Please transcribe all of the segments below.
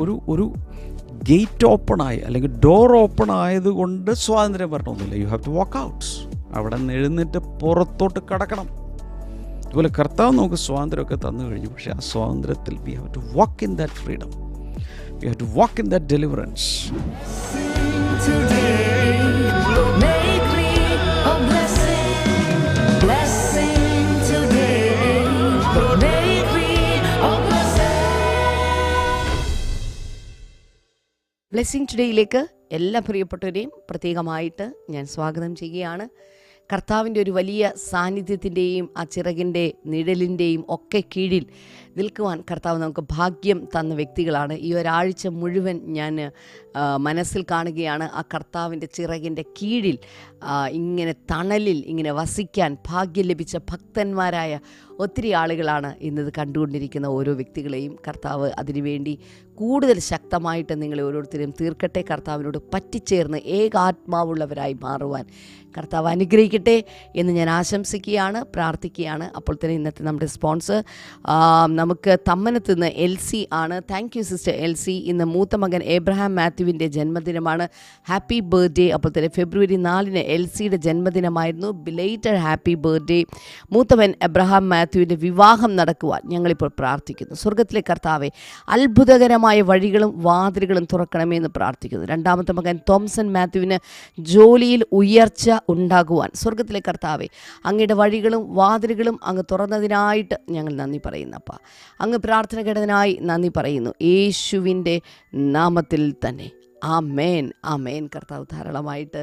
ഒരു ഗേറ്റ് ഓപ്പണായി അല്ലെങ്കിൽ ഡോർ ഓപ്പൺ ആയതുകൊണ്ട് സ്വാതന്ത്ര്യം വരണമെന്നില്ല. You have to walk out. അവിടെ നിന്ന് എഴുന്നേറ്റ് പുറത്തോട്ട് കടക്കണം. അതുപോലെ കർത്താവ് നമുക്ക് സ്വാതന്ത്ര്യമൊക്കെ തന്നു കഴിഞ്ഞു. പക്ഷേ ആ സ്വാതന്ത്ര്യത്തിൽ we have to walk in that freedom. We have to walk in that deliverance. Blessing ടുഡേയിലേക്ക് എല്ലാ പ്രിയപ്പെട്ടവരെയും പ്രത്യേകമായിട്ട് ഞാൻ സ്വാഗതം ചെയ്യുകയാണ്. കർത്താവിൻ്റെ ഒരു വലിയ സാന്നിധ്യത്തിൻ്റെയും ആ ചിറകിൻ്റെ നിഴലിൻ്റെയും ഒക്കെ കീഴിൽ നിൽക്കുവാൻ കർത്താവ് നമുക്ക് ഭാഗ്യം തന്ന വ്യക്തികളാണ്. ഈ ഒരാഴ്ച മുഴുവൻ ഞാൻ മനസ്സിൽ കാണുകയാണ്, ആ കർത്താവിൻ്റെ ചിറകിൻ്റെ കീഴിൽ ഇങ്ങനെ തണലിൽ ഇങ്ങനെ വസിക്കാൻ ഭാഗ്യം ലഭിച്ച ഭക്തന്മാരായ ഒത്തിരി ആളുകളാണ് ഇന്നത് കണ്ടുകൊണ്ടിരിക്കുന്ന ഓരോ വ്യക്തികളെയും. കർത്താവ് അതിനുവേണ്ടി കൂടുതൽ ശക്തമായിട്ട് നിങ്ങളെ ഓരോരുത്തരും തീർക്കട്ടെ. കർത്താവിനോട് പറ്റിച്ചേർന്ന് ഏകാത്മാവുള്ളവരായി മാറുവാൻ കർത്താവ് അനുഗ്രഹിക്കട്ടെ എന്ന് ഞാൻ ആശംസിക്കുകയാണ്, പ്രാർത്ഥിക്കുകയാണ്. അപ്പോൾ തന്നെ ഇന്നത്തെ നമ്മുടെ സ്പോൺസർ നമുക്ക് തമ്മനത്ത് നിന്ന് എൽസി ആണ്. Thank you sister Elsy. ഇന്ന് മൂത്ത മകൻ എബ്രഹാം മാത്യുവിൻ്റെ ജന്മദിനമാണ്. Happy birthday. അപ്പോൾ തന്നെ ഫെബ്രുവരി 4 എൽസിയുടെ ജന്മദിനമായിരുന്നു. Belated happy birthday. മൂത്തവൻ എബ്രഹാം മാത്യുവിൻ്റെ വിവാഹം നടക്കുവാൻ ഞങ്ങളിപ്പോൾ പ്രാർത്ഥിക്കുന്നു. സ്വർഗത്തിലെ കർത്താവെ, അത്ഭുതകരമായ വഴികളും വാതിലുകളും തുറക്കണമേ എന്ന് പ്രാർത്ഥിക്കുന്നു. രണ്ടാമത്തെ മകൻ തോംസൺ മാത്യുവിന് ജോലിയിൽ ഉയർച്ച ഉണ്ടാകുവാൻ സ്വർഗത്തിലെ കർത്താവെ, അങ്ങയുടെ വഴികളും വാതിലുകളും അങ്ങ് തുറന്നതിനായിട്ട് ഞങ്ങൾ നന്ദി പറയുന്നപ്പ. അങ്ങ് പ്രാർത്ഥന കേട്ടതിനായി നന്ദി പറയുന്നു, യേശുവിൻ്റെ നാമത്തിൽ തന്നെ. ആമേൻ, ആമേൻ. കർത്താവ് ധാരാളമായിട്ട്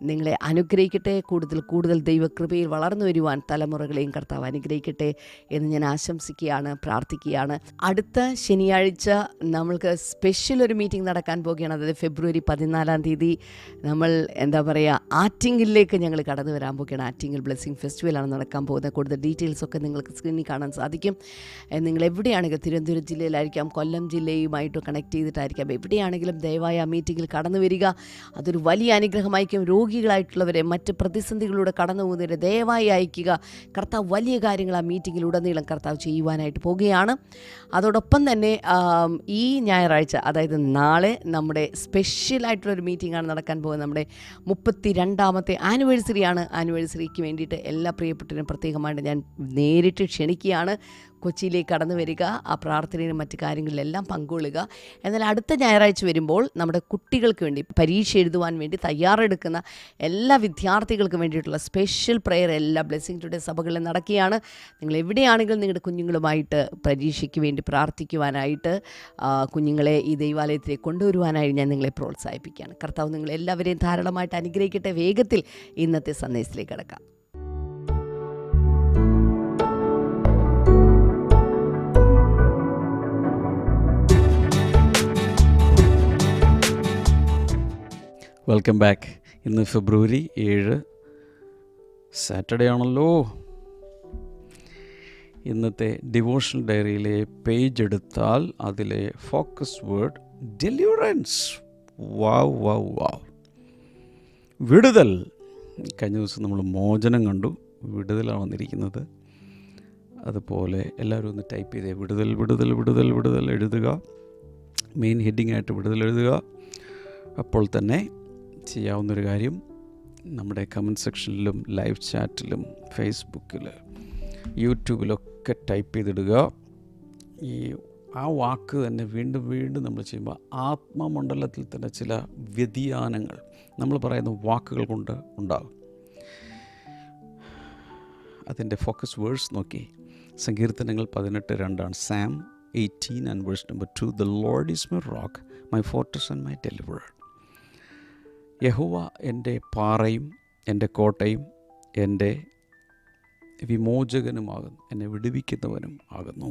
നിങ്ങളെ അനുഗ്രഹിക്കട്ടെ. കൂടുതൽ കൂടുതൽ ദൈവകൃപയിൽ വളർന്നു വരുവാൻ തലമുറകളെയും കർത്താവ് അനുഗ്രഹിക്കട്ടെ എന്ന് ഞാൻ ആശംസിക്കുകയാണ്, പ്രാർത്ഥിക്കുകയാണ്. അടുത്ത ശനിയാഴ്ച നമ്മൾക്ക് സ്പെഷ്യൽ ഒരു മീറ്റിംഗ് നടക്കാൻ പോവുകയാണ്. അതായത് ഫെബ്രുവരി 14 നമ്മൾ ആറ്റിങ്ങലിലേക്ക് ഞങ്ങൾ കടന്നു വരാൻ പോവുകയാണ്. ആറ്റിങ്ങൽ ബ്ലെസ്സിങ് ഫെസ്റ്റിവലാണ് നടക്കാൻ പോകുന്നത്. കൂടുതൽ ഡീറ്റെയിൽസൊക്കെ നിങ്ങൾക്ക് സ്ക്രീനിൽ കാണാൻ സാധിക്കും. നിങ്ങൾ എവിടെയാണെങ്കിലും, തിരുവനന്തപുരം ജില്ലയിലായിരിക്കാം, കൊല്ലം ജില്ലയുമായിട്ട് കണക്ട് ചെയ്തിട്ടായിരിക്കാം, എവിടെയാണെങ്കിലും ദയവായി ആ മീറ്റിങ്ങിൽ കടന്നു വരിക. അതൊരു വലിയ അനുഗ്രഹമായിരിക്കും. രോഗികളായിട്ടുള്ളവരെ, മറ്റ് പ്രതിസന്ധികളിലൂടെ കടന്നു പോകുന്നവരെ ദയവായി അയക്കുക. കർത്താവ് വലിയ കാര്യങ്ങൾ ആ മീറ്റിങ്ങിലുടനീളം കർത്താവ് ചെയ്യുവാനായിട്ട് പോവുകയാണ്. അതോടൊപ്പം തന്നെ ഈ ഞായറാഴ്ച, അതായത് നാളെ, നമ്മുടെ സ്പെഷ്യലായിട്ടുള്ളൊരു മീറ്റിംഗാണ് നടക്കാൻ പോകുന്നത്. നമ്മുടെ 32ാമത്തെ ആനിവേഴ്സറിയാണ്. ആനിവേഴ്സറിക്ക് വേണ്ടിയിട്ട് എല്ലാ പ്രിയപ്പെട്ടവരും പ്രത്യേകമായിട്ട് ഞാൻ നേരിട്ട് ക്ഷണിക്കുകയാണ്. കൊച്ചിയിലേക്ക് കടന്നു വരിക, ആ പ്രാർത്ഥനയിലും മറ്റു കാര്യങ്ങളിലെല്ലാം പങ്കുകൊള്ളുക. എന്നാൽ അടുത്ത ഞായറാഴ്ച വരുമ്പോൾ നമ്മുടെ കുട്ടികൾക്ക് വേണ്ടി, പരീക്ഷ എഴുതുവാൻ വേണ്ടി തയ്യാറെടുക്കുന്ന എല്ലാ വിദ്യാർത്ഥികൾക്കും വേണ്ടിയിട്ടുള്ള സ്പെഷ്യൽ പ്രെയർ എല്ലാ ബ്ലെസ്സിങ് ടുഡേ സഭകളിൽ നടക്കുകയാണ്. നിങ്ങൾ എവിടെയാണെങ്കിലും നിങ്ങളുടെ കുഞ്ഞുങ്ങളുമായിട്ട് പരീക്ഷയ്ക്ക് വേണ്ടി പ്രാർത്ഥിക്കുവാനായിട്ട്, കുഞ്ഞുങ്ങളെ ഈ ദൈവാലയത്തിലേക്ക് കൊണ്ടുവരുവാനായി ഞാൻ നിങ്ങളെ പ്രോത്സാഹിപ്പിക്കുകയാണ്. കർത്താവ് നിങ്ങളെല്ലാവരെയും ധാരാളമായിട്ട് അനുഗ്രഹിക്കട്ടെ. വേഗത്തിൽ ഇന്നത്തെ സന്ദേശത്തിലേക്ക് കടക്കാം. Welcome back. ഇന്ന് ഫെബ്രുവരി 7 സാറ്റർഡേ ആണല്ലോ. ഇന്നത്തെ ഡിവോഷണൽ ഡയറിയിലെ പേജ് എടുത്താൽ അതിലെ ഫോക്കസ് വേർഡ് ഡെലിവറൻസ്. വാവ് വാവ് വാവ്. വിടുതൽ. കഴിഞ്ഞ ദിവസം നമ്മൾ മോചനം കണ്ടു, വിടുതലാണ് വന്നിരിക്കുന്നത്. അതുപോലെ എല്ലാവരും ഒന്ന് ടൈപ്പ് ചെയ്തേ, വിടുതൽ വിടുതൽ വിടുതൽ വിടുതൽ എഴുതുക. മെയിൻ ഹെഡിങ് ആയിട്ട് വിടുതൽ എഴുതുക. അപ്പോൾ തന്നെ ചെയ്യാവുന്നൊരു കാര്യം, നമ്മുടെ കമൻറ്റ് സെക്ഷനിലും ലൈവ് ചാറ്റിലും ഫേസ്ബുക്കിൽ യൂട്യൂബിലൊക്കെ ടൈപ്പ് ചെയ്തിടുക. ആ വാക്ക് തന്നെ വീണ്ടും വീണ്ടും നമ്മൾ ചെയ്യുമ്പോൾ ആത്മമണ്ഡലത്തിൽ തന്നെ ചില വ്യതിയാനങ്ങൾ നമ്മൾ പറയുന്ന വാക്കുകൾ കൊണ്ട് ഉണ്ടാകും. അതിൻ്റെ ഫോക്കസ് വേഴ്സ് നോക്കി, സങ്കീർത്തനങ്ങൾ 18:2 Sam 18 and verse number 2. The Lord is my rock, my fortress and my deliverer. യഹോവ എൻ്റെ പാറയും എൻ്റെ കോട്ടയും എൻ്റെ വിമോചകനുമാകുന്നു, എന്നെ വിടുവിക്കുന്നവനും ആകുന്നു.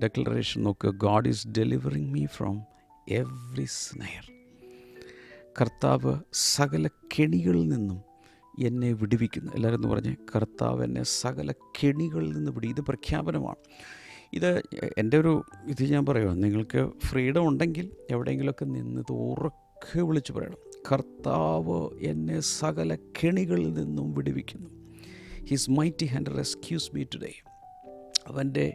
ഡെക്ലറേഷൻ നോക്കുക, God is delivering me from every snare. കർത്താവ് സകല കെണികളിൽ നിന്നും എന്നെ വിടുവിക്കുന്നു. എല്ലാവരും എന്ന് പറഞ്ഞ്, കർത്താവ് എന്നെ സകല കെണികളിൽ നിന്ന് ഇത് പ്രഖ്യാപനമാണ്. എൻ്റെ ഇത് ഞാൻ പറയുക, നിങ്ങൾക്ക് ഫ്രീഡം ഉണ്ടെങ്കിൽ എവിടെയെങ്കിലുമൊക്കെ നിന്ന് ഉറക്കെ വിളിച്ച് പറയണം, കർത്താവ് എന്നെ സകല കെണികളിൽ നിന്നും വിടുവിക്കുന്നു. His mighty hand rescues me today. അവൻ്റെ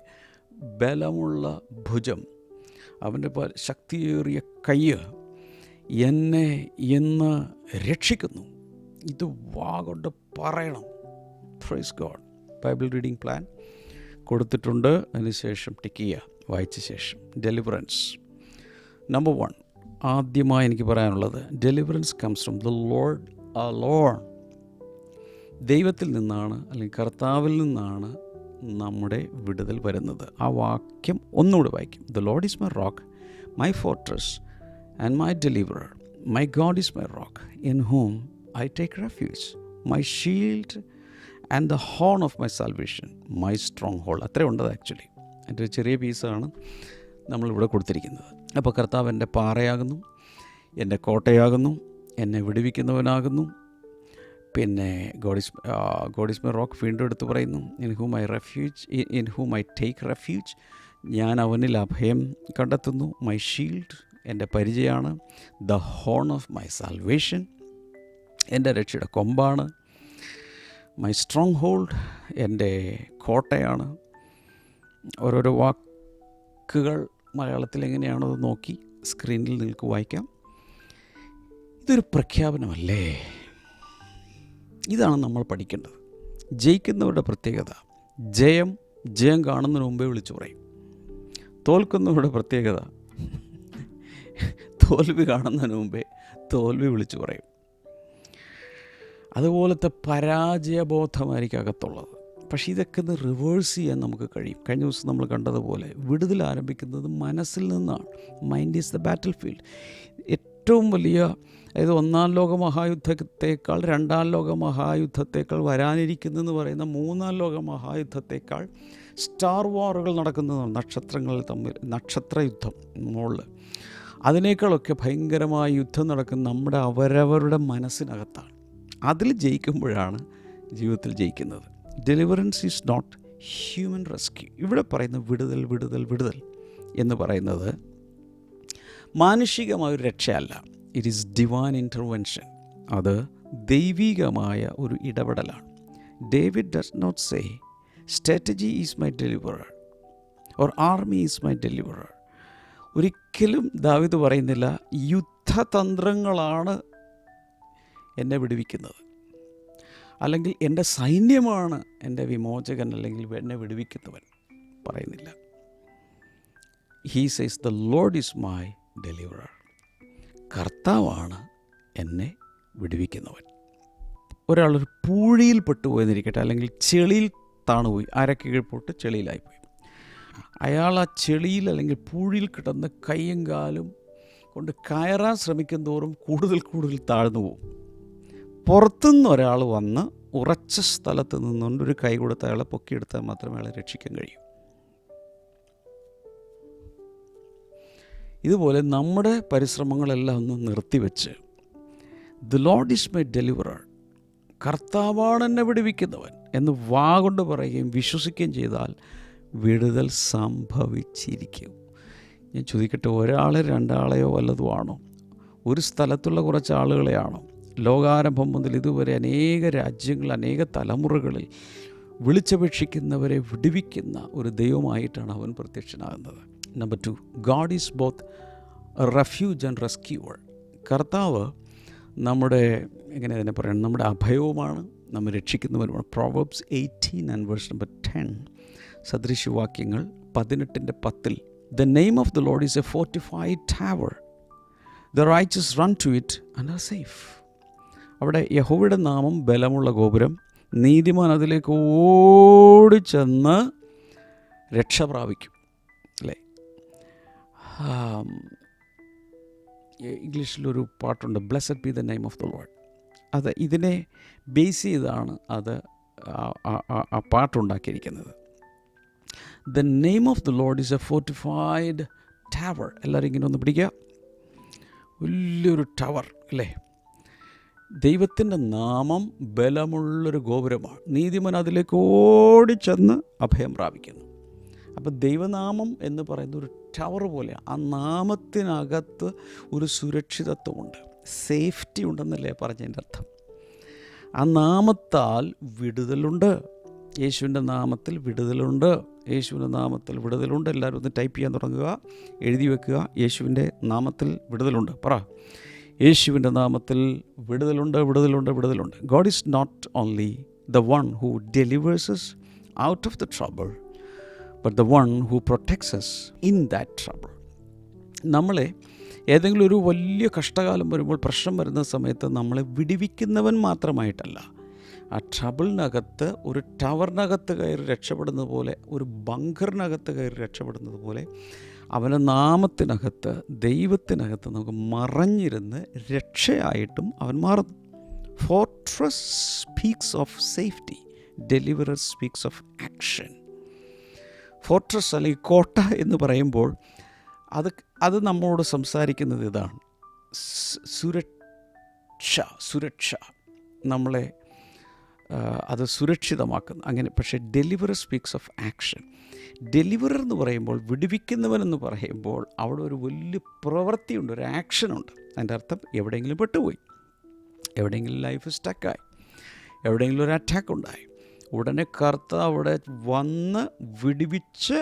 ബലമുള്ള ഭുജം, അവൻ്റെ ശക്തിയേറിയ കൈ എന്നെ ഇന്ന് രക്ഷിക്കുന്നു. ഇത് വാ കൊണ്ട് പറയണം. Praise God. Bible reading plan കൊടുത്തിട്ടുണ്ട്. അതിനുശേഷം ടിക്ക് ചെയ്യുക, വായിച്ച ശേഷം. Deliverance number 1. ആദ്യമായി എനിക്ക് പറയാനുള്ളത്, deliverance comes from the Lord alone. ദൈവത്തിൽ നിന്നാണ്, അല്ലെങ്കിൽ കർത്താവിൽ നിന്നാണ് നമ്മുടെ വിടുതൽ വരുന്നത്. ആ വാക്യം ഒന്നുകൂടെ വായിക്കും. The Lord is my rock, my fortress and my deliverer, my God is my rock in whom I take refuge, my shield and the horn of my salvation, my strong hold. അത്രയും ഉണ്ടത് actually. എൻ്റെ ഒരു ചെറിയ പീസാണ് നമ്മളിവിടെ കൊടുത്തിരിക്കുന്നത്. അപ്പോൾ കർത്താവ് എൻ്റെ പാറയാകുന്നു, എൻ്റെ കോട്ടയാകുന്നു, എന്നെ വിടുവിക്കുന്നവനാകുന്നു. പിന്നെ ഗോഡ് ഈസ് മൈ റോക്ക് വീണ്ടും എടുത്ത് പറയുന്നു. In whom I take refuge, ഞാൻ അവനിൽ അഭയം കണ്ടെത്തുന്നു. മൈ ഷീൽഡ്, എൻ്റെ പരിചയമാണ്. The horn of my salvation, എൻ്റെ രക്ഷയുടെ കൊമ്പാണ്. മൈ സ്ട്രോങ് ഹോൾഡ്, എൻ്റെ കോട്ടയാണ്. ഓരോരോ വാക്കുകൾ മലയാളത്തിൽ എങ്ങനെയാണോ അത് നോക്കി സ്ക്രീനിൽ നിങ്ങൾക്ക് വായിക്കാം. ഇതൊരു പ്രഖ്യാപനമല്ലേ? ഇതാണ് നമ്മൾ പഠിക്കേണ്ടത്. ജയിക്കുന്നവരുടെ പ്രത്യേകത, ജയം കാണുന്നതിന് മുമ്പേ വിളിച്ചു പറയും. തോൽക്കുന്നവരുടെ പ്രത്യേകത, തോൽവി കാണുന്നതിന് മുമ്പേ തോൽവി വിളിച്ചു പറയും. അതുപോലത്തെ പരാജയബോധമായിരിക്കും അകത്തുള്ളത്. പക്ഷേ ഇതൊക്കെ ഒന്ന് റിവേഴ്സ് ചെയ്യാൻ നമുക്ക് കഴിയും. കഴിഞ്ഞ ദിവസം നമ്മൾ കണ്ടതുപോലെ വിടുതൽ ആരംഭിക്കുന്നത് മനസ്സിൽ നിന്നാണ്. Mind is the battle field. ഏറ്റവും വലിയ, അതായത് 1-ാം ലോക മഹായുദ്ധത്തേക്കാൾ 2-ാം ലോക മഹായുദ്ധത്തേക്കാൾ വരാനിരിക്കുന്നതെന്ന് പറയുന്ന 3-ാം ലോക മഹായുദ്ധത്തേക്കാൾ സ്റ്റാർ വാറുകൾ നടക്കുന്നതാണ്. നക്ഷത്രങ്ങളിൽ തമ്മിൽ നക്ഷത്രയുദ്ധം മുകളിൽ, അതിനേക്കാളൊക്കെ ഭയങ്കരമായ യുദ്ധം നടക്കുന്ന നമ്മുടെ അവരവരുടെ മനസ്സിനകത്താണ്. അതിൽ ജയിക്കുമ്പോഴാണ് ജീവിതത്തിൽ ജയിക്കുന്നത്. Deliverance is not human rescue. ഇവിടെ പറയുന്ന വിടുതൽ എന്ന് പറയുന്നത് മാനുഷികമായൊരു രക്ഷയല്ല. It is divine intervention. അത് ദൈവികമായ ഒരു ഇടപെടലാണ്. David does not say strategy is my deliverer or army is my deliverer. ഒരിക്കലും ദാവീദ് പറയുന്നില്ല യുദ്ധതന്ത്രങ്ങളാണ് എന്നെ വിടുവിക്കുന്നത്, അല്ലെങ്കിൽ എൻ്റെ സൈന്യമാണ് എൻ്റെ വിമോചകൻ, അല്ലെങ്കിൽ എന്നെ വിടുവിക്കുന്നവൻ പറയുന്നില്ല. He says the Lord is my deliverer. കർത്താവാണ് എന്നെ വിടുവിക്കുന്നവൻ. ഒരാളൊരു പൂഴിയിൽ പെട്ടുപോയെന്നിരിക്കട്ടെ, അല്ലെങ്കിൽ ചെളിയിൽ താണുപോയി, അരക്ക് കീഴ്പോട്ട് ചെളിയിലായിപ്പോയി. അയാൾ ആ ചെളിയിൽ അല്ലെങ്കിൽ പൂഴിയിൽ കിടന്ന് കൈയും കാലും കൊണ്ട് കയറാൻ ശ്രമിക്കും തോറും കൂടുതൽ താഴ്ന്നു പോകും. പുറത്തുനിന്ന് ഒരാൾ വന്ന് ഉറച്ച സ്ഥലത്ത് നിന്നുകൊണ്ട് ഒരു കൈ കൊടുത്ത് അയാളെ പൊക്കിയെടുത്താൽ മാത്രമേ അയാളെ രക്ഷിക്കാൻ കഴിയൂ. ഇതുപോലെ നമ്മുടെ പരിശ്രമങ്ങളെല്ലാം ഒന്ന് നിർത്തിവെച്ച് the Lord is my deliverer, കർത്താവാണ് എന്നെ വിടുവിക്കുന്നവൻ എന്ന് വാ കൊണ്ട് പറയുകയും വിശ്വസിക്കുകയും ചെയ്താൽ വിടുതൽ സംഭവിച്ചിരിക്കും. ഞാൻ ചോദിക്കട്ടെ, ഒരാളെ 2 വല്ലതുമാണോ? ഒരു സ്ഥലത്തുള്ള കുറച്ച് ആളുകളെയാണോ? ലോകാരംഭം മുതൽ ഇതുവരെ അനേക രാജ്യങ്ങൾ, അനേക തലമുറകളിൽ വിളിച്ചപേക്ഷിക്കുന്നവരെ വിടുവിക്കുന്ന ഒരു ദൈവമായിട്ടാണ് അവൻ പ്രത്യക്ഷനാകുന്നത്. Number 2, God is both refuge and rescuer. കർത്താവ് നമ്മുടെ, എങ്ങനെ തന്നെ പറയണം, നമ്മുടെ അഭയവുമാണ്, നമ്മെ രക്ഷിക്കുന്നവരുമാണ്. പ്രോവർബ്സ് 18 and verse number 10, സദൃശവാക്യങ്ങൾ 18:10. The name of the Lord is a fortified tower. The righteous run to it and are safe. അവിടെ യഹോവയുടെ നാമം ബലമുള്ള ഗോപുരം, നീതിമാൻ അതിലേക്ക് ഓടിച്ചെന്ന് രക്ഷ പ്രാപിക്കും. അല്ലേ? ഇംഗ്ലീഷിലൊരു പാട്ടുണ്ട്, blessed be the name of the lord. അത് ഇതിനെ ബേസ് ചെയ്താണ് അത് ആ പാട്ടുണ്ടാക്കിയിരിക്കുന്നത്. The name of the Lord is a fortified tower. എല്ലാവരും ഇങ്ങനെ ഒന്ന് പിടിക്കുക, വലിയൊരു ടവർ അല്ലേ? ദൈവത്തിൻ്റെ നാമം ബലമുള്ളൊരു ഗോപുരമാണ്, നീതിമാൻ അതിലേക്ക് ഓടിച്ചെന്ന് അഭയം പ്രാപിക്കുന്നു. അപ്പോൾ ദൈവനാമം എന്ന് പറയുന്ന ഒരു ടവർ പോലെയാണ്. ആ നാമത്തിനകത്ത് ഒരു സുരക്ഷിതത്വമുണ്ട്, സേഫ്റ്റി ഉണ്ടെന്നല്ലേ പറഞ്ഞതിൻ്റെ അർത്ഥം. ആ നാമത്താൽ വിടുതലുണ്ട്. യേശുവിൻ്റെ നാമത്തിൽ വിടുതലുണ്ട് യേശുവിൻ്റെ നാമത്തിൽ വിടുതലുണ്ട്. എല്ലാവരും ഒന്ന് ടൈപ്പ് ചെയ്യാൻ തുടങ്ങുക, എഴുതി വെക്കുക. യേശുവിൻ്റെ നാമത്തിൽ വിടുതലുണ്ട്. പറ, യേശുവിൻ്റെ നാമത്തിൽ വിടുതലുണ്ട്, വിടുതലുണ്ട്, വിടുതലുണ്ട്. God is not only the one who delivers us out of the trouble, but the one who protects us in that trouble. നമ്മളെ ഏതെങ്കിലും ഒരു വലിയ കഷ്ടകാലം വരുമ്പോൾ, പ്രശ്നം വരുന്ന സമയത്ത് നമ്മളെ വിടിവിക്കുന്നവൻ മാത്രമായിട്ടല്ല, ആ ട്രബിളിനകത്ത് ഒരു ടവറിനകത്ത് കയറി രക്ഷപ്പെടുന്നത് പോലെ, ഒരു ബങ്കറിനകത്ത് കയറി രക്ഷപ്പെടുന്നത് പോലെ, അവൻ്റെ നാമത്തിനകത്ത്, ദൈവത്തിനകത്ത് നമുക്ക് മറഞ്ഞിരുന്ന് രക്ഷയായിട്ടും അവൻ മാറുന്നു. Fortress speaks of safety, deliverer speaks of action. Fortress അല്ലെങ്കിൽ കോട്ട എന്ന് പറയുമ്പോൾ അത് നമ്മളോട് സംസാരിക്കുന്നത് ഇതാണ്, സുരക്ഷ നമ്മളെ അത് സുരക്ഷിതമാക്കുന്നു അങ്ങനെ. പക്ഷേ deliverer speaks of action. Deliverer എന്ന് പറയുമ്പോൾ, വിടുവിക്കുന്നവനെന്ന് പറയുമ്പോൾ അവിടെ ഒരു വലിയ പ്രവൃത്തിയുണ്ട്, ഒരു ആക്ഷനുണ്ട്. അതിൻ്റെ അർത്ഥം എവിടെയെങ്കിലും പെട്ടുപോയി, എവിടെയെങ്കിലും ലൈഫ് സ്റ്റക്കായി, എവിടെയെങ്കിലും ഒരു അറ്റാക്ക് ഉണ്ടായി, ഉടനെ കർത്താവ് അവിടെ വന്ന് വിടുവിച്ച്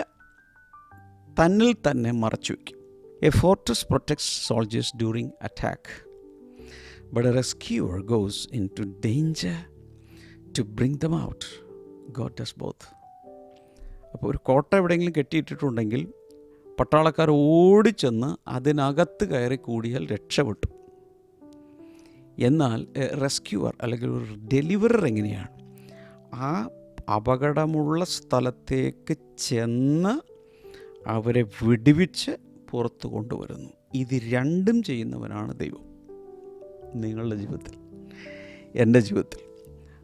തന്നിൽ തന്നെ മറച്ചു വയ്ക്കും. A fortress protects soldiers during attack, but a rescuer goes into danger to bring them out. God does both. അപ്പോൾ ഒരു കോട്ട എവിടെയെങ്കിലും കെട്ടിയിട്ടിട്ടുണ്ടെങ്കിൽ പട്ടാളക്കാർ ഓടിച്ചെന്ന് അതിനകത്ത് കയറി കൂടിയാൽ രക്ഷപ്പെട്ടു. എന്നാൽ റെസ്ക്യൂവർ അല്ലെങ്കിൽ ഒരു ഡെലിവറർ എങ്ങനെയാണ്? ആ അപകടമുള്ള സ്ഥലത്തേക്ക് ചെന്ന് അവരെ വിടുവിച്ച് പുറത്തു കൊണ്ടുവരുന്നു. ഇത് രണ്ടും ചെയ്യുന്നവനാണ് ദൈവം. നിങ്ങളുടെ ജീവിതത്തിൽ, എൻ്റെ ജീവിതത്തിൽ,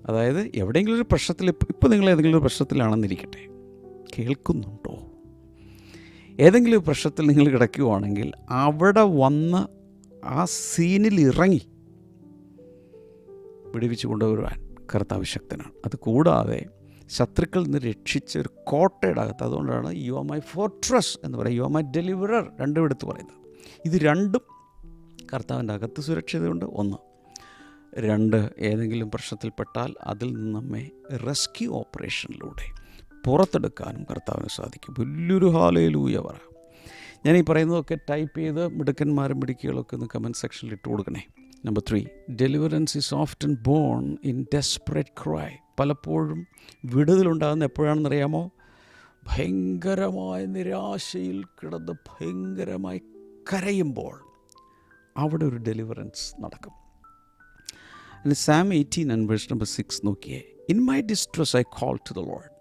അതായത് എവിടെയെങ്കിലും ഒരു പ്രശ്നത്തിൽ, ഇപ്പോൾ നിങ്ങൾ ഏതെങ്കിലും ഒരു പ്രശ്നത്തിലാണെന്നിരിക്കട്ടെ, കേൾക്കുന്നുണ്ടോ? ഏതെങ്കിലും ഒരു പ്രശ്നത്തിൽ നിങ്ങൾ കിടക്കുകയാണെങ്കിൽ അവിടെ വന്ന് ആ സീനിൽ ഇറങ്ങി വിടുവിച്ച് കൊണ്ടുവരുവാൻ കർത്താവ് ശക്തനാണ്. അതുകൂടാതെ ശത്രുക്കളിൽ നിന്ന് രക്ഷിച്ച ഒരു കോട്ടയുടെ അകത്ത്, അതുകൊണ്ടാണ് യു ആർ മൈ ഫോർട്രസ് എന്ന് പറയുന്നത്, യു ആർ മൈ ഡെലിവറർ രണ്ടും എടുത്ത് പറയുന്നത്. ഇത് രണ്ടും കർത്താവിൻ്റെ അകത്ത് സുരക്ഷിതയുണ്ട്. ഒന്ന്. രണ്ട്, ഏതെങ്കിലും പ്രശ്നത്തിൽപ്പെട്ടാൽ അതിൽ നിന്ന് നമ്മെ റെസ്ക്യൂ ഓപ്പറേഷനിലൂടെ പുറത്തെടുക്കാനും കർത്താവിന് സാധിക്കും. വലിയൊരു ഹല്ലേലൂയ പറ. ഞാൻ ഈ പറയുന്നതൊക്കെ ടൈപ്പ് ചെയ്ത് മിടുക്കന്മാരും മിടുക്കികളൊക്കെ ഒന്ന് കമൻറ്റ് സെക്ഷനിൽ ഇട്ട് കൊടുക്കണേ. Number 3, deliverance is often born in desperate cry. പലപ്പോഴും വിടുതലുണ്ടാകുന്ന എപ്പോഴാണെന്നറിയാമോ? ഭയങ്കരമായ നിരാശയിൽ കിടന്ന് ഭയങ്കരമായി കരയുമ്പോൾ അവിടെ ഒരു ഡെലിവറൻസ് നടക്കും. സാം 18:6 നോക്കിയേ. In my distress I call to the Lord.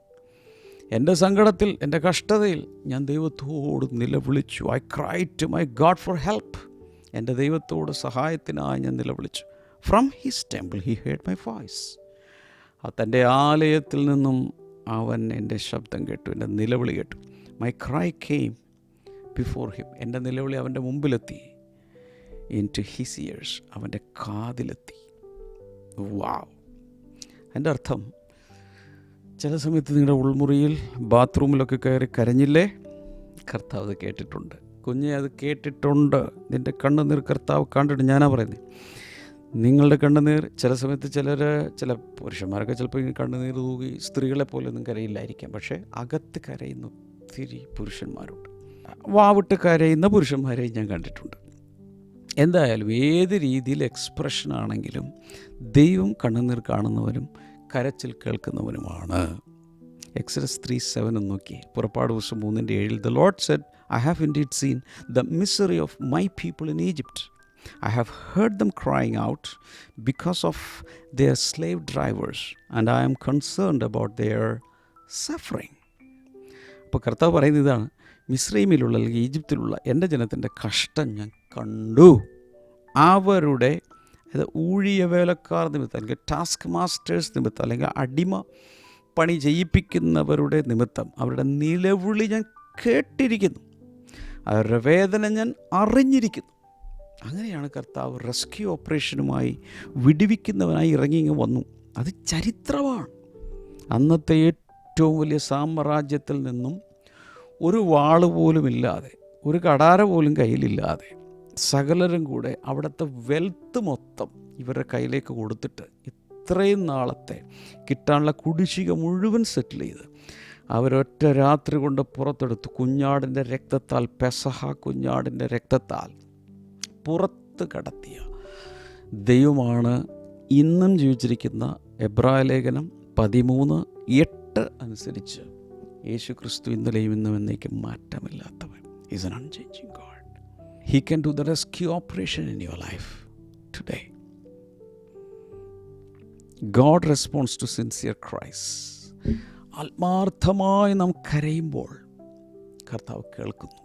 എൻ്റെ സങ്കടത്തിൽ, എൻ്റെ കഷ്ടതയിൽ ഞാൻ ദൈവത്തോട് നിലവിളിച്ചു. I cry to my God for help. എൻ്റെ ദൈവത്തോട് സഹായത്തിനായി ഞാൻ നിലവിളിച്ചു. From his temple he heard my voice. തൻ്റെ ആലയത്തിൽ നിന്നും അവൻ എൻ്റെ ശബ്ദം കേട്ടു, എൻ്റെ നിലവിളി കേട്ടു. My cry came before him. എൻ്റെ നിലവിളി അവൻ്റെ മുമ്പിലെത്തി. ഇൻ ടു ഹിസ് ഇയേഴ്സ്, അവൻ്റെ കാതിലെത്തി. വാവ്. എൻ്റെ അർത്ഥം, ചില സമയത്ത് നിങ്ങളുടെ ഉൾമുറിയിൽ ബാത്റൂമിലൊക്കെ കയറി കരഞ്ഞില്ലേ? കർത്താവ് അത് കേട്ടിട്ടുണ്ട്. കുഞ്ഞെ, അത് കേട്ടിട്ടുണ്ട്. നിൻ്റെ കണ്ണുനീർ കർത്താവ് കണ്ടിട്ട്. ഞാനാ പറയുന്നത്, നിങ്ങളുടെ കണ്ണുനീർ ചില സമയത്ത് ചില പുരുഷന്മാരൊക്കെ ചിലപ്പോൾ ഇങ്ങനെ കണ്ണുനീർ തൂകി സ്ത്രീകളെ പോലെ ഒന്നും കരയില്ലായിരിക്കാം. പക്ഷേ അകത്ത് കരയുന്ന ഒത്തിരി പുരുഷന്മാരുണ്ട്. വാവിട്ട് കരയുന്ന പുരുഷന്മാരെയും ഞാൻ കണ്ടിട്ടുണ്ട്. എന്തായാലും ഏത് രീതിയിൽ എക്സ്പ്രഷനാണെങ്കിലും ദൈവം കണ്ണുനീർ കാണുന്നവനും കരച്ചിൽ കേൾക്കുന്നവനുമാണ്. എക്സഡസ് 3:7 നോക്കി. പുറപ്പാട് ദിവസം 3:7. The Lord said, I have indeed seen the misery of my people in Egypt. I have heard them crying out because of their slave drivers, and I am concerned about their suffering. അപ്പോൾ കർത്താവ് പറയുന്നത് ഇതാണ്, മിസ്രൈമിലുള്ള അല്ലെങ്കിൽ ഈജിപ്തിലുള്ള എൻ്റെ ജനത്തിൻ്റെ കഷ്ടം ഞാൻ കണ്ടു. അവരുടെ ഊഴിയ വേലക്കാർ നിമിത്തം, അല്ലെങ്കിൽ ടാസ്ക് മാസ്റ്റേഴ്സ് നിമിത്തം, അല്ലെങ്കിൽ അടിമ പണി ചെയ്യിപ്പിക്കുന്നവരുടെ നിമിത്തം അവരുടെ നിലവിളി ഞാൻ കേട്ടിരിക്കുന്നു, അവരുടെ വേദന ഞാൻ അറിഞ്ഞിരിക്കുന്നു. അങ്ങനെയാണ് കർത്താവ് റെസ്ക്യൂ ഓപ്പറേഷനുമായി വിടുവിക്കുന്നവനായി ഇറങ്ങി വന്നു. അത് ചരിത്രമാണ്. അന്നത്തെ ഏറ്റവും വലിയ സാമ്രാജ്യത്തിൽ നിന്നും ഒരു വാള് പോലും ഇല്ലാതെ, ഒരു കടാര പോലും കയ്യിലില്ലാതെ, സകലരും കൂടെ അവിടുത്തെ വെൽത്ത് മൊത്തം ഇവരുടെ കയ്യിലേക്ക് കൊടുത്തിട്ട് ഇത്രയും നാളത്തെ കിട്ടാനുള്ള കുടിശ്ശിക മുഴുവൻ സെറ്റിൽ ചെയ്ത് അവരൊറ്റ രാത്രി കൊണ്ട് പുറത്തെടുത്തു. കുഞ്ഞാടിൻ്റെ രക്തത്താൽ, പെസഹ കുഞ്ഞാടിൻ്റെ രക്തത്താൽ പുറത്ത് കടത്തിയ ദൈവമാണ് ഇന്നും ജീവിച്ചിരിക്കുന്ന. എബ്രായ ലേഖനം 13:8 അനുസരിച്ച് യേശു ക്രിസ്തു ഇന്നലെയും ഇന്നും എന്നേക്കും മാറ്റമില്ലാത്തവൻ. Is an unchanging God. He can do the rescue operation in your life today. God responds to sincere cries. ആത്മാർത്ഥമായി നാം കരയുമ്പോൾ കർത്താവ് കേൾക്കുന്നു.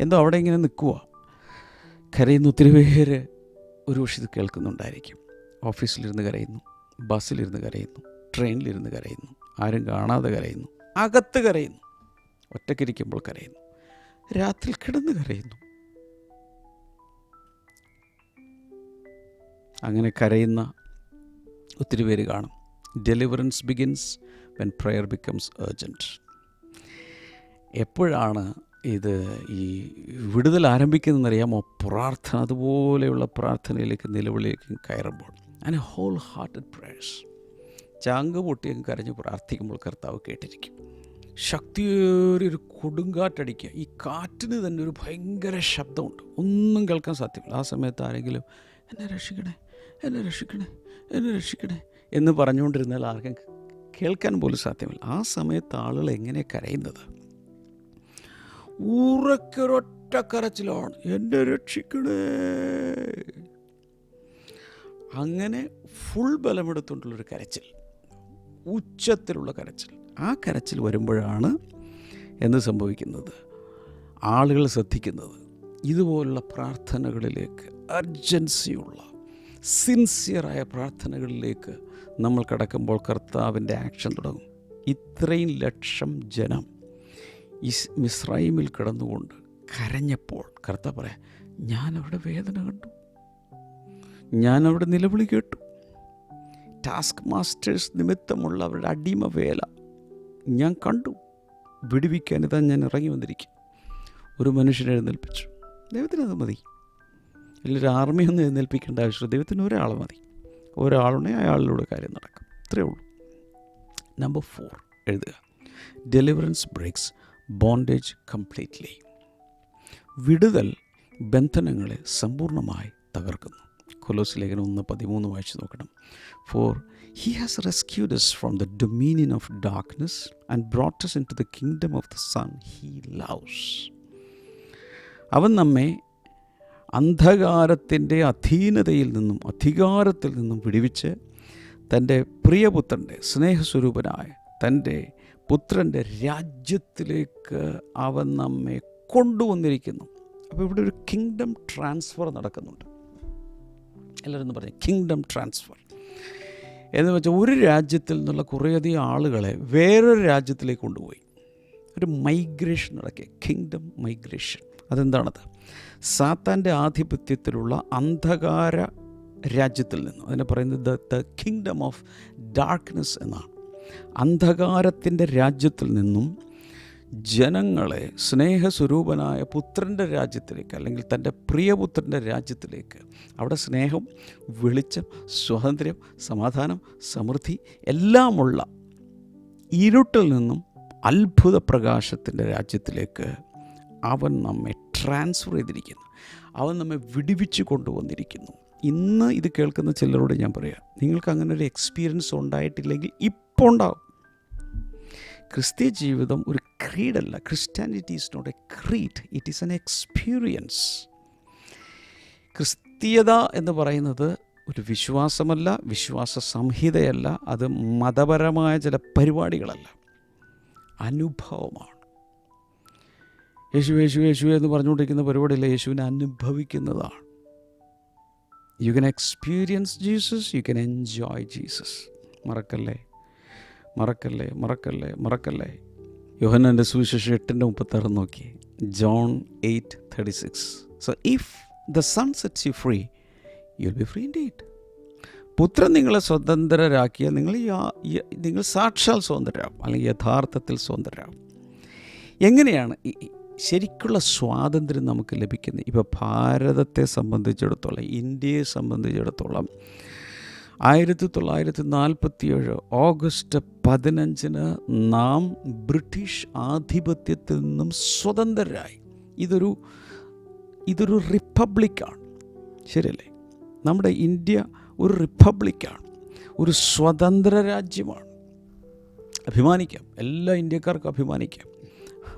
എന്തോ അവിടെ ഇങ്ങനെ നിൽക്കുക, കരയുന്ന ഒത്തിരി പേര് ഒരു പക്ഷേ ഇത് കേൾക്കുന്നുണ്ടായിരിക്കും. ഓഫീസിലിരുന്ന് കരയുന്നു, ബസ്സിലിരുന്ന് കരയുന്നു, ട്രെയിനിലിരുന്ന് കരയുന്നു, ആരും കാണാതെ കരയുന്നു, അകത്ത് കരയുന്നു, ഒറ്റയ്ക്കിരിക്കുമ്പോൾ കരയുന്നു, രാത്രി കിടന്ന് കരയുന്നു. അങ്ങനെ കരയുന്ന ഒത്തിരി പേര് കാണും. Deliverance begins when prayer becomes urgent. എപ്പോഴാണ് ഇത് ഈ വിടുതൽ ആരംഭിക്കുന്നതെന്നറിയാമോ? പ്രാർത്ഥന, അതുപോലെയുള്ള പ്രാർത്ഥനയിലേക്ക്, നിലവിളിയിലേക്ക് കയറുമ്പോൾ. And whole hearted prayers. ചാങ്ക് പൊട്ടിയും കരഞ്ഞ് പ്രാർത്ഥിക്കുമ്പോൾ കർത്താവ് കേട്ടിരിക്കും. ശക്തിയേറിയൊരു കൊടുങ്കാറ്റടിക്കുക. ഈ കാറ്റിന് തന്നെ ഒരു ഭയങ്കര ശബ്ദമുണ്ട്, ഒന്നും കേൾക്കാൻ സാധ്യമല്ല. ആ സമയത്ത് ആരെങ്കിലും എന്നെ രക്ഷിക്കണേ, എന്നെ രക്ഷിക്കണേ, എന്നെ രക്ഷിക്കണേ എന്ന് പറഞ്ഞുകൊണ്ടിരുന്നാൽ ആർക്കും കേൾക്കാൻ പോലും സാധ്യമല്ല. ആ സമയത്ത് ആളുകൾ എങ്ങനെ കരയുന്നത്? ഉറക്കൊരൊറ്റ കരച്ചിലാണ്, എന്നെ രക്ഷിക്കണേ. അങ്ങനെ ഫുൾ ബലമെടുത്തുകൊണ്ടുള്ളൊരു കരച്ചിൽ, ഉച്ചത്തിലുള്ള കരച്ചിൽ. ആ കരച്ചിൽ വരുമ്പോഴാണ് എന്ത് സംഭവിക്കുന്നത്? ആളുകൾ ശ്രദ്ധിക്കുന്നത്. ഇതുപോലുള്ള പ്രാർത്ഥനകളിലേക്ക്, അർജൻസിയുള്ള സിൻസിയറായ പ്രാർത്ഥനകളിലേക്ക് നമ്മൾ കടക്കുമ്പോൾ കർത്താവിൻ്റെ ആക്ഷൻ തുടങ്ങും. ഇത്രയും ലക്ഷം ജനം മിസ്രൈമിൽ കിടന്നുകൊണ്ട് കരഞ്ഞപ്പോൾ കർത്താവ് പറയാം, ഞാനവിടെ വേദന കണ്ടു, ഞാനവിടെ നിലവിളി കേട്ടു. ടാസ്ക് മാസ്റ്റേഴ്സ് നിമിത്തമുള്ള അവരുടെ അടിമ വേല ഞാൻ കണ്ടു. വിടുവിക്കാൻ ഇതാ ഞാൻ ഇറങ്ങി വന്നിരിക്കും. ഒരു മനുഷ്യനെ എഴുന്നേൽപ്പിച്ചു. ദൈവത്തിനത് മതി. എല്ലാവരും ആർമിയൊന്നും എഴുന്നേൽപ്പിക്കേണ്ട ആവശ്യമില്ല. ദൈവത്തിന് ഒരാൾ മതി. ഒരാളുണ്ടെങ്കിൽ അയാളിലൂടെ കാര്യം നടക്കും. ഇത്രയേ ഉള്ളൂ. നമ്പർ 4 എഴുതുക. Deliverance breaks bondage completely. വിടുതൽ ബന്ധനങ്ങളെ സമ്പൂർണ്ണമായി തകർക്കുന്നു. കൊലോസ്യ ലേഖനം 1:13 വായിച്ചു നോക്കണം. For he has rescued us from the dominion of darkness and brought us into the kingdom of the Son he loves. അവൻ നമ്മെ അന്ധകാരത്തിൻ്റെ അധീനതയിൽ നിന്നും, അധികാരത്തിൽ നിന്നും വിടുവിച്ച് തൻ്റെ പ്രിയപുത്രൻ്റെ, സ്നേഹസ്വരൂപനായ തൻ്റെ പുത്രൻ്റെ രാജ്യത്തിലേക്ക് അവൻ നമ്മെ കൊണ്ടുവന്നിരിക്കുന്നു. അപ്പോൾ ഇവിടെ ഒരു കിങ്ഡം ട്രാൻസ്ഫർ നടക്കുന്നുണ്ട്. എല്ലാവരും പറഞ്ഞു കിങ്ഡം ട്രാൻസ്ഫർ എന്ന് വെച്ചാൽ ഒരു രാജ്യത്തിൽ നിന്നുള്ള കുറേയധികം ആളുകളെ വേറൊരു രാജ്യത്തിലേക്ക് കൊണ്ടുപോയി. ഒരു മൈഗ്രേഷൻ നടക്കുക, കിങ്ഡം മൈഗ്രേഷൻ. അതെന്താണത്? സാത്താൻ്റെ ആധിപത്യത്തിലുള്ള അന്ധകാര രാജ്യത്തിൽ നിന്നും, അതിനെ പറയുന്നത് ദ കിങ്ഡം ഓഫ് ഡാർക്ക്നെസ് എന്നാണ്. അന്ധകാരത്തിൻ്റെ രാജ്യത്തിൽ നിന്നും ജനങ്ങളെ സ്നേഹസ്വരൂപനായ പുത്രൻ്റെ രാജ്യത്തിലേക്ക്, അല്ലെങ്കിൽ തൻ്റെ പ്രിയപുത്രൻ്റെ രാജ്യത്തിലേക്ക്, അവിടെ സ്നേഹം, വെളിച്ചം, സ്വാതന്ത്ര്യം, സമാധാനം, സമൃദ്ധി എല്ലാമുള്ള ഇരുട്ടിൽ നിന്നും അത്ഭുത പ്രകാശത്തിൻ്റെ രാജ്യത്തിലേക്ക് അവൻ നമ്മെ ട്രാൻസ്ഫർ ചെയ്തിരിക്കുന്നു. അവൻ നമ്മെ വിടുവിച്ച് കൊണ്ടുവന്നിരിക്കുന്നു. ഇന്ന് ഇത് കേൾക്കുന്ന ചിലരോട് ഞാൻ പറയാം, നിങ്ങൾക്ക് അങ്ങനെ ഒരു എക്സ്പീരിയൻസ് ഉണ്ടായിട്ടില്ലെങ്കിൽ ഇപ്പോൾ ഉണ്ടാവും. ക്രിസ്തീയ ജീവിതം ഒരു ക്രീഡല്ല. Christianity is not a creed, it is an experience. ക്രിസ്തീയത എന്ന് പറയുന്നത് ഒരു വിശ്വാസമല്ല, വിശ്വാസ സംഹിതയല്ല, അത് മതപരമായ ചില പരിപാടികളല്ല, അനുഭവമാണ്. യേശു യേശു യേശു എന്ന് പറഞ്ഞുകൊണ്ടിരിക്കുന്ന പരിപാടിയല്ല, യേശുവിനെ അനുഭവിക്കുന്നതാണ്. You can experience Jesus, you can enjoy Jesus. മറക്കല്ലേ, മറക്കല്ലേ, മറക്കല്ലേ, മറക്കല്ലേ. യോഹന്നാൻ്റെ സുവിശേഷം 8:36 നോക്കി. John 8:36. So if the son sets you free, you will be free indeed. പുത്രൻ നിങ്ങളെ സ്വതന്ത്രരാക്കിയാൽ നിങ്ങൾ സാക്ഷാൽ സ്വതന്ത്രരാകും, അല്ലെങ്കിൽ യഥാർത്ഥത്തിൽ സ്വതന്ത്രരാകും. എങ്ങനെയാണ് ശരിക്കുള്ള സ്വാതന്ത്ര്യം നമുക്ക് ലഭിക്കുന്നത്? ഇപ്പോൾ ഭാരതത്തെ സംബന്ധിച്ചിടത്തോളം, ഇന്ത്യയെ സംബന്ധിച്ചിടത്തോളം 1947 ഓഗസ്റ്റ് 15 നാം ബ്രിട്ടീഷ് ആധിപത്യത്തിൽ നിന്നും സ്വതന്ത്രരായി. ഇതൊരു റിപ്പബ്ലിക്കാണ്, ശരിയല്ലേ? നമ്മുടെ ഇന്ത്യ ഒരു റിപ്പബ്ലിക്കാണ്, ഒരു സ്വതന്ത്ര രാജ്യമാണ്. അഭിമാനിക്കാം, എല്ലാ ഇന്ത്യക്കാർക്കും അഭിമാനിക്കാം.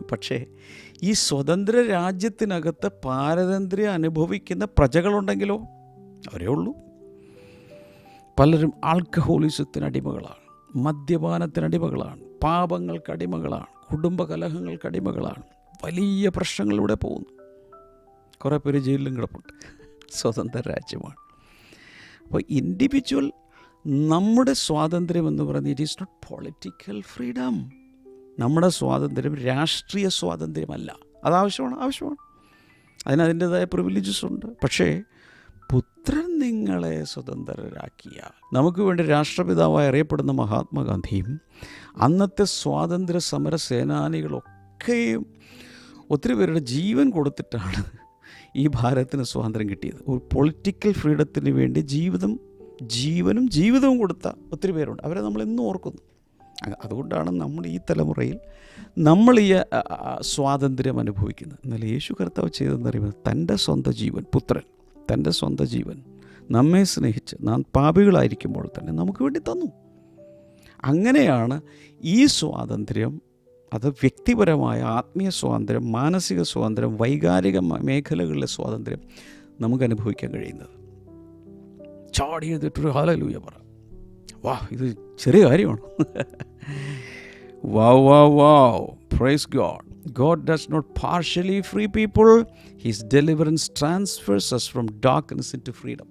പക്ഷേ ഈ സ്വതന്ത്ര രാജ്യത്തിനകത്ത് പാരതന്ത്ര്യം അനുഭവിക്കുന്ന പ്രജകളുണ്ടെങ്കിലോ അവരേ ഉള്ളൂ. പലരും ആൽക്കഹോളിസത്തിന് അടിമകളാണ്, മദ്യപാനത്തിന് അടിമകളാണ്, പാപങ്ങൾക്ക് അടിമകളാണ്, കുടുംബ കലഹങ്ങൾക്ക് അടിമകളാണ്, വലിയ പ്രശ്നങ്ങളിലൂടെ പോകുന്നു. കുറേ പേര് ജയിലിലും കിടപ്പുണ്ട്. സ്വതന്ത്ര രാജ്യമാണ്. അപ്പോൾ ഇൻഡിവിജ്വൽ നമ്മുടെ സ്വാതന്ത്ര്യം എന്ന് പറയുന്നത് it is not political freedom. നമ്മുടെ സ്വാതന്ത്ര്യം രാഷ്ട്രീയ സ്വാതന്ത്ര്യമല്ല. ആവശ്യമാണ്. അതിൻ്റേതായ പ്രിവിലേജസ് ഉണ്ട്. പക്ഷേ പുത്രൻ നിങ്ങളെ സ്വതന്ത്രരാക്കിയ, നമുക്ക് വേണ്ടി രാഷ്ട്രപിതാവായി അറിയപ്പെടുന്ന മഹാത്മാഗാന്ധിയും അന്നത്തെ സ്വാതന്ത്ര്യ സമര സേനാനികളൊക്കെയും ഒത്തിരി പേരുടെ ജീവൻ കൊടുത്തിട്ടാണ് ഈ ഭാരതത്തിന് സ്വാതന്ത്ര്യം കിട്ടിയത്. ഒരു പൊളിറ്റിക്കൽ ഫ്രീഡത്തിന് വേണ്ടി ജീവിതവും കൊടുത്ത ഒത്തിരി പേരുണ്ട്. അവരെ നമ്മളെന്നും ഓർക്കുന്നു. അതുകൊണ്ടാണ് നമ്മൾ ഈ തലമുറയിൽ നമ്മൾ ഈ സ്വാതന്ത്ര്യം അനുഭവിക്കുന്നത്. എന്നാൽ യേശു കർത്താവ് ചെയ്തതെന്നറിയുന്നത് തൻ്റെ സ്വന്തം ജീവൻ, പുത്രൻ തൻ്റെ സ്വന്തം ജീവൻ നമ്മെ സ്നേഹിച്ച് നാം പാപികളായിരിക്കുമ്പോൾ തന്നെ നമുക്ക് വേണ്ടി തന്നു. അങ്ങനെയാണ് ഈ സ്വാതന്ത്ര്യം, അത് വ്യക്തിപരമായ ആത്മീയ സ്വാതന്ത്ര്യം, മാനസിക സ്വാതന്ത്ര്യം, വൈകാരിക മേഖലകളിലെ സ്വാതന്ത്ര്യം നമുക്ക് അനുഭവിക്കാൻ കഴിയുന്നത്. ചാടി എഴുതിയിട്ടൊരു ഹല്ലേലൂയ പറ. വാ, ഇത് ചെറിയ കാര്യമാണ്. Wow, praise God. God does not partially free people. His deliverance transfers us from darkness into freedom.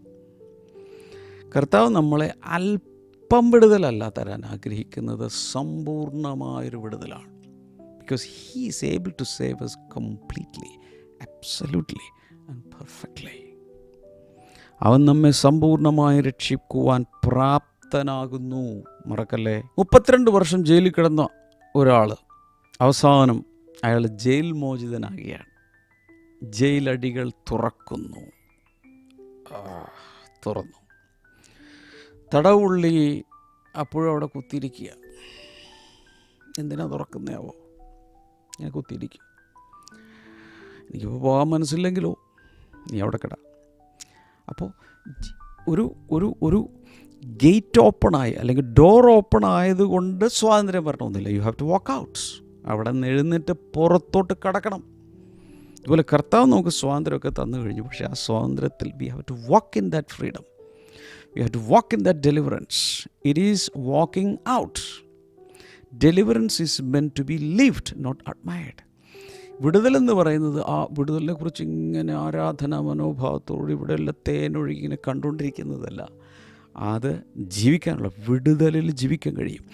കർത്താവ് നമ്മളെ അല്പം വിടുതലല്ല തരാൻ ആഗ്രഹിക്കുന്നത്, സമ്പൂർണ്ണമായൊരു വിടുതലാണ്. Because he is able to save us completely, absolutely and perfectly. അവൻ നമ്മെ സമ്പൂർണ്ണമായി രക്ഷിക്കുവാൻ പ്രാപ്തനാകുന്നു. മറക്കല്ലേ, 32 വർഷം ജയിലിൽ കിടന്ന ഒരാൾ അവസാനം അയാൾ ജയിൽ മോചിതനാകുകയാണ്. ജയിലടികൾ തുറന്നു. തടവുള്ളി അപ്പോഴും അവിടെ കുത്തിയിരിക്കുക. എന്തിനാ തുറക്കുന്നയാവോ? ഞാൻ കുത്തിയിരിക്കുക, എനിക്കിപ്പോൾ പോകാൻ മനസ്സില്ലെങ്കിലോ, നീ അവിടെ കിട. അപ്പോൾ ഒരു ഗേറ്റ് ഓപ്പണായി അല്ലെങ്കിൽ ഡോർ ഓപ്പൺ ആയതുകൊണ്ട് സ്വാതന്ത്ര്യം വരണമെന്നില്ല. You have to walk out. അവിടെ നിന്ന് എഴുന്നേറ്റ് പുറത്തോട്ട് കടക്കണം. അതുപോലെ കർത്താവ് നമുക്ക് സ്വാതന്ത്ര്യമൊക്കെ തന്നു കഴിഞ്ഞു. പക്ഷേ ആ സ്വാതന്ത്ര്യത്തിൽ we have to walk in that freedom. We have to walk in that deliverance. It is walking out. Deliverance is meant to be lived, not admired. വിടുതലെന്ന് പറയുന്നത് ആ വിടുതലിനെ കുറിച്ച് ഇങ്ങനെ ആരാധനാ മനോഭാവത്തോട് ഇവിടെ എല്ലാം തേനൊഴുകി ഇങ്ങനെ കണ്ടുകൊണ്ടിരിക്കുന്നതല്ല. അത് ജീവിക്കാനുള്ള, വിടുതലിൽ ജീവിക്കാൻ കഴിയും.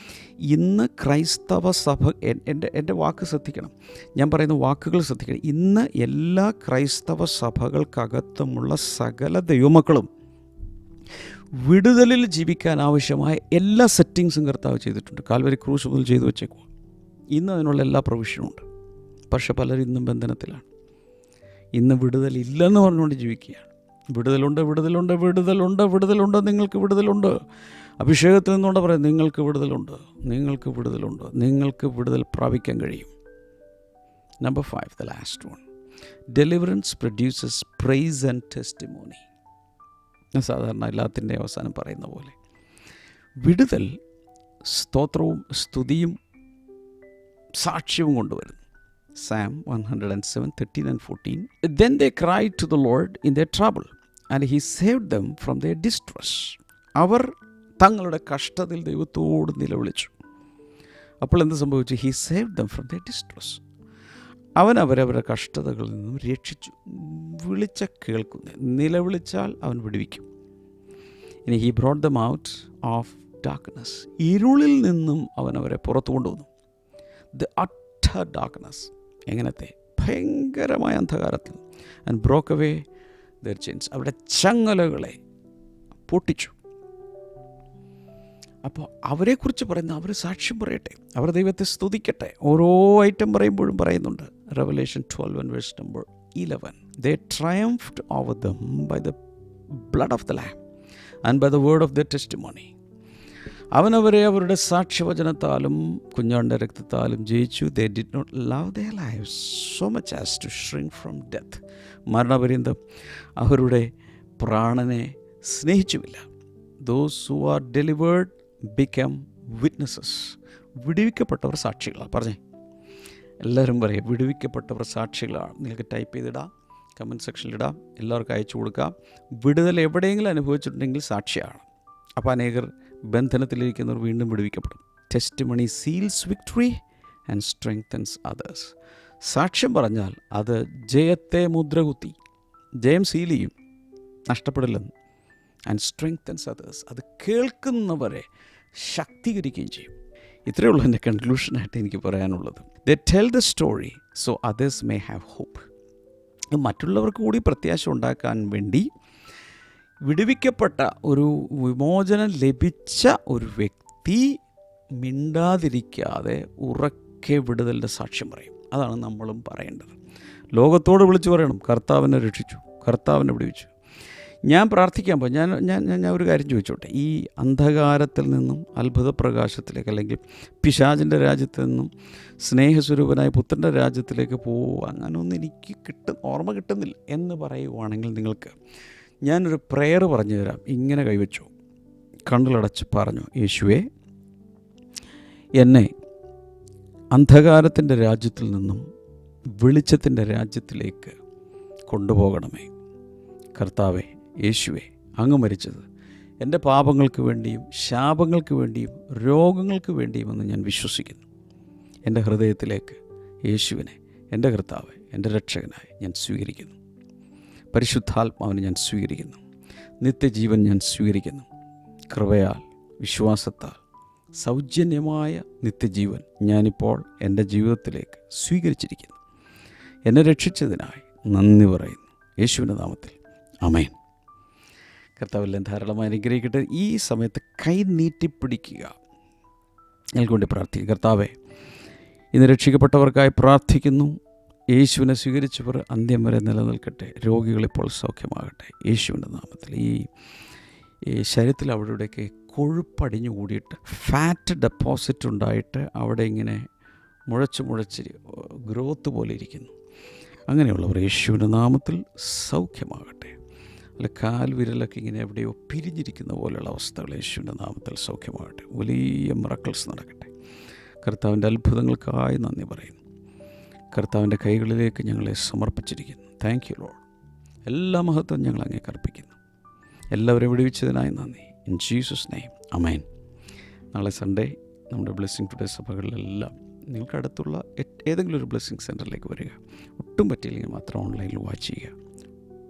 ഇന്ന് ക്രൈസ്തവ സഭ, എൻ്റെ വാക്ക് ശ്രദ്ധിക്കണം, ഞാൻ പറയുന്ന വാക്കുകൾ ശ്രദ്ധിക്കണം. ഇന്ന് എല്ലാ ക്രൈസ്തവ സഭകൾക്കകത്തുമുള്ള സകല ദൈവമക്കളും വിടുതലിൽ ജീവിക്കാൻ ആവശ്യമായ എല്ലാ സെറ്റിങ്സും കർത്താവ് ചെയ്തിട്ടുണ്ട്. കാൽവരി ക്രൂശ് മുതൽ ചെയ്തു വെച്ചേക്കുക. ഇന്ന് അതിനുള്ള എല്ലാ പ്രൊവിഷനും ഉണ്ട്. പക്ഷെ പലരും ഇന്നും ബന്ധനത്തിലാണ്. ഇന്ന് വിടുതലില്ലെന്ന് പറഞ്ഞുകൊണ്ട് ജീവിക്കുകയാണ്. വിടുതലുണ്ട്, നിങ്ങൾക്ക് വിടുതലുണ്ട്. അഭിഷേകത്തിൽ നിന്നുകൊണ്ട് പറയാം, നിങ്ങൾക്ക് വിടുതലുണ്ട്, നിങ്ങൾക്ക് വിടുതൽ പ്രാപിക്കാൻ കഴിയും. Number 5, the last one. Deliverance produces praise and testimony. സാധാരണ എല്ലാത്തിൻ്റെ അവസാനം പറയുന്ന പോലെ വിടുതൽ സ്തോത്രവും സ്തുതിയും സാക്ഷ്യവും കൊണ്ടുവരുന്നു. Psalm 107, 13 and 14. Then they cried to the Lord in their trouble, and he saved them from their distress. അവർ തങ്ങളുടെ കഷ്ടതയിൽ ദൈവത്തോട് നിലവിളിച്ചു. അപ്പോൾ എന്ത് സംഭവിച്ചു? He saved them from their distress. അവൻ അവരവരുടെ കഷ്ടതകളിൽ നിന്നും രക്ഷിച്ചു. വിളിച്ച കേൾക്കുന്ന, നിലവിളിച്ചാൽ അവൻ വിടുവിക്കും. ഇനി he brought them out of darkness. ഇരുളിൽ നിന്നും അവൻ അവരെ പുറത്തു കൊണ്ടുവന്നു. The utter darkness. എങ്ങനത്തെ? ഭയങ്കരമായ അന്ധകാരത്തിൽ. And broke away their chains. അവരുടെ ചങ്ങലകളെ പൊട്ടിച്ചു. അപ്പോൾ അവരെക്കുറിച്ച് പറയുന്ന, അവർ സാക്ഷ്യം പറയട്ടെ, അവർ ദൈവത്തെ സ്തുതിക്കട്ടെ. ഓരോ ഐറ്റം പറയുമ്പോഴും പറയുന്നുണ്ട്. Revelation 12 and verse number 11. They triumphed over them by the blood of the Lamb and by the word of the testimony. അവനവരെ അവരുടെ സാക്ഷ്യവചനത്താലും കുഞ്ഞാടിൻ്റെ രക്തത്താലും ജയിച്ചു. They did not love their lives so much as to shrink from death. മരണപര്യന്തം അവരുടെ പ്രാണനെ സ്നേഹിച്ചുമില്ല. Those who are delivered become witnesses. വിടുവിക്കപ്പെട്ടവർ സാക്ഷികളാണ്. പറഞ്ഞേ, എല്ലാവരും പറയും വിടുവിക്കപ്പെട്ടവർ സാക്ഷികളാണ്. നിങ്ങൾക്ക് ടൈപ്പ് ചെയ്തിടാം, കമൻറ്റ് സെക്ഷനിലിടാം, എല്ലാവർക്കും അയച്ചു കൊടുക്കാം. വിടുതൽ എവിടെയെങ്കിലും അനുഭവിച്ചിട്ടുണ്ടെങ്കിൽ സാക്ഷിയാണ്. അപ്പോൾ അനേകർ ബന്ധനത്തിലിരിക്കുന്നവർ വീണ്ടും വിടുവിക്കപ്പെടും. Testimony seals victory and strengthens others. സാക്ഷ്യം പറഞ്ഞാൽ അത് ജയത്തെ മുദ്രകുത്തി, ജയം സീൽ ചെയ്യും, നഷ്ടപ്പെടില്ലെന്ന്. ആൻഡ് സ്ട്രെങ്തൻസ് അതേഴ്സ്, അത് കേൾക്കുന്നവരെ ശക്തീകരിക്കുകയും ചെയ്യും. ഇത്രയേ ഉള്ളൂ എൻ്റെ കൺക്ലൂഷനായിട്ട് എനിക്ക് പറയാനുള്ളത്. They tell the story so others may have hope. മറ്റുള്ളവർക്ക് കൂടി പ്രത്യാശ ഉണ്ടാക്കാൻ വേണ്ടി വിടുവിക്കപ്പെട്ട ഒരു വിമോചനം ലഭിച്ച ഒരു വ്യക്തി മിണ്ടാതിരിക്കാതെ ഉറക്കെ വിടുതലിൻ്റെ സാക്ഷ്യം പറയും. അതാണ് നമ്മളും പറയേണ്ടത്. ലോകത്തോട് വിളിച്ചു പറയണം, കർത്താവിനെ രക്ഷിച്ചു, കർത്താവിനെ വിടുവിച്ചു. ഞാൻ പ്രാർത്ഥിക്കാൻ പോകും. ഞാൻ ഒരു കാര്യം ചോദിച്ചോട്ടെ. ഈ അന്ധകാരത്തിൽ നിന്നും അത്ഭുത പ്രകാശത്തിലേക്ക്, അല്ലെങ്കിൽ പിശാചിൻ്റെ രാജ്യത്ത് നിന്നും സ്നേഹസ്വരൂപനായ പുത്രൻ്റെ രാജ്യത്തിലേക്ക് പോകുക, അങ്ങനെയൊന്നും എനിക്ക് ഓർമ്മ കിട്ടുന്നില്ല എന്ന് പറയുവാണെങ്കിൽ നിങ്ങൾക്ക് ഞാനൊരു പ്രെയർ പറഞ്ഞു തരാം. ഇങ്ങനെ കൈവച്ചു, കണ്ണുകളടച്ച് പറഞ്ഞു, യേശുവേ, എന്നെ അന്ധകാരത്തിൻ്റെ രാജ്യത്തിൽ നിന്നും വെളിച്ചത്തിൻ്റെ രാജ്യത്തിലേക്ക് കൊണ്ടുപോകണമേ. കർത്താവേ, യേശുവേ, അങ്ങ് മരിച്ചത് എൻ്റെ പാപങ്ങൾക്ക് വേണ്ടിയും ശാപങ്ങൾക്ക് വേണ്ടിയും രോഗങ്ങൾക്ക് വേണ്ടിയുമെന്ന് ഞാൻ വിശ്വസിക്കുന്നു. എൻ്റെ ഹൃദയത്തിലേക്ക് യേശുവിനെ എൻ്റെ കർത്താവ്, എൻ്റെ രക്ഷകനായി ഞാൻ സ്വീകരിക്കുന്നു. പരിശുദ്ധാത്മാവിനെ ഞാൻ സ്വീകരിക്കുന്നു. നിത്യജീവൻ ഞാൻ സ്വീകരിക്കുന്നു. കൃപയാൽ, വിശ്വാസത്താൽ സൗജന്യമായ നിത്യജീവൻ ഞാനിപ്പോൾ എൻ്റെ ജീവിതത്തിലേക്ക് സ്വീകരിച്ചിരിക്കുന്നു. എന്നെ രക്ഷിച്ചതിനായി നന്ദി പറയുന്നു. യേശുവിൻ്റെ നാമത്തിൽ ആമേൻ. കർത്താവെല്ലാം ധാരാളമായി അനുഗ്രഹിക്കട്ടെ. ഈ സമയത്ത് കൈ നീട്ടിപ്പിടിക്കുക, ഞങ്ങൾക്ക് വേണ്ടി പ്രാർത്ഥിക്കുക. കർത്താവേ, ഇന്ന് രക്ഷിക്കപ്പെട്ടവർക്കായി പ്രാർത്ഥിക്കുന്നു. യേശുവിനെ സ്വീകരിച്ചവർ അന്ത്യം വരെ നിലനിൽക്കട്ടെ. രോഗികളിപ്പോൾ സൗഖ്യമാകട്ടെ യേശുവിൻ്റെ നാമത്തിൽ. ഈ ശരീരത്തിൽ അവിടെയൊക്കെ കൊഴുപ്പടിഞ്ഞു കൂടിയിട്ട് ഫാറ്റ് ഡെപ്പോസിറ്റ് ഉണ്ടായിട്ട് അവിടെ ഇങ്ങനെ മുഴച്ച് ഗ്രോത്ത് പോലെ ഇരിക്കുന്നു. അങ്ങനെയുള്ളവർ യേശുവിൻ്റെ നാമത്തിൽ സൗഖ്യമാകട്ടെ. അല്ല, കാൽവിരലൊക്കെ ഇങ്ങനെ എവിടെയോ പിരിഞ്ഞിരിക്കുന്ന പോലെയുള്ള അവസ്ഥകൾ യേശുവിൻ്റെ നാമത്തിൽ സൗഖ്യമാകട്ടെ. വലിയ മിറക്കിൾസ് നടക്കട്ടെ. കർത്താവിൻ്റെ അത്ഭുതങ്ങൾക്കായി നന്ദി പറയുന്നു. കർത്താവിൻ്റെ കൈകളിലേക്ക് ഞങ്ങളെ സമർപ്പിച്ചിരിക്കുന്നു. Thank you Lord. എല്ലാ മഹത്വം ഞങ്ങൾ അങ്ങേക്ക് അർപ്പിക്കുന്നു. എല്ലാവരും വിടുവിച്ചതിനായി നന്ദി. ഇൻ ജീസസ് നെയിം ആമേൻ. നാളെ സൺഡേ നമ്മുടെ ബ്ലെസ്സിങ് ടുഡേ സഭകളിലെല്ലാം നിങ്ങൾക്ക് അടുത്തുള്ള ഏതെങ്കിലും ഒരു ബ്ലെസ്സിങ് സെൻറ്ററിലേക്ക് വരിക. ഒട്ടും പറ്റിയില്ലെങ്കിൽ മാത്രം ഓൺലൈനിൽ വാച്ച് ചെയ്യുക.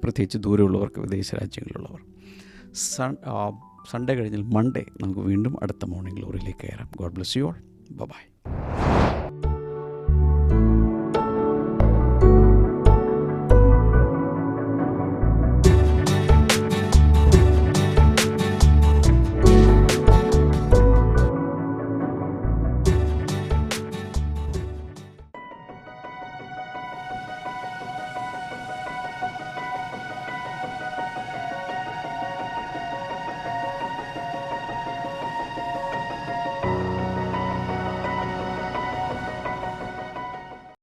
പ്രത്യേകിച്ച് ദൂരെയുള്ളവർക്ക്, വിദേശ രാജ്യങ്ങളിലുള്ളവർ. സൺഡേ കഴിഞ്ഞാൽ മൺഡേ നമുക്ക് വീണ്ടും അടുത്ത മോർണിംഗ് ഗ്ലോറിയിലേക്ക് കയറാം. God bless you all. By.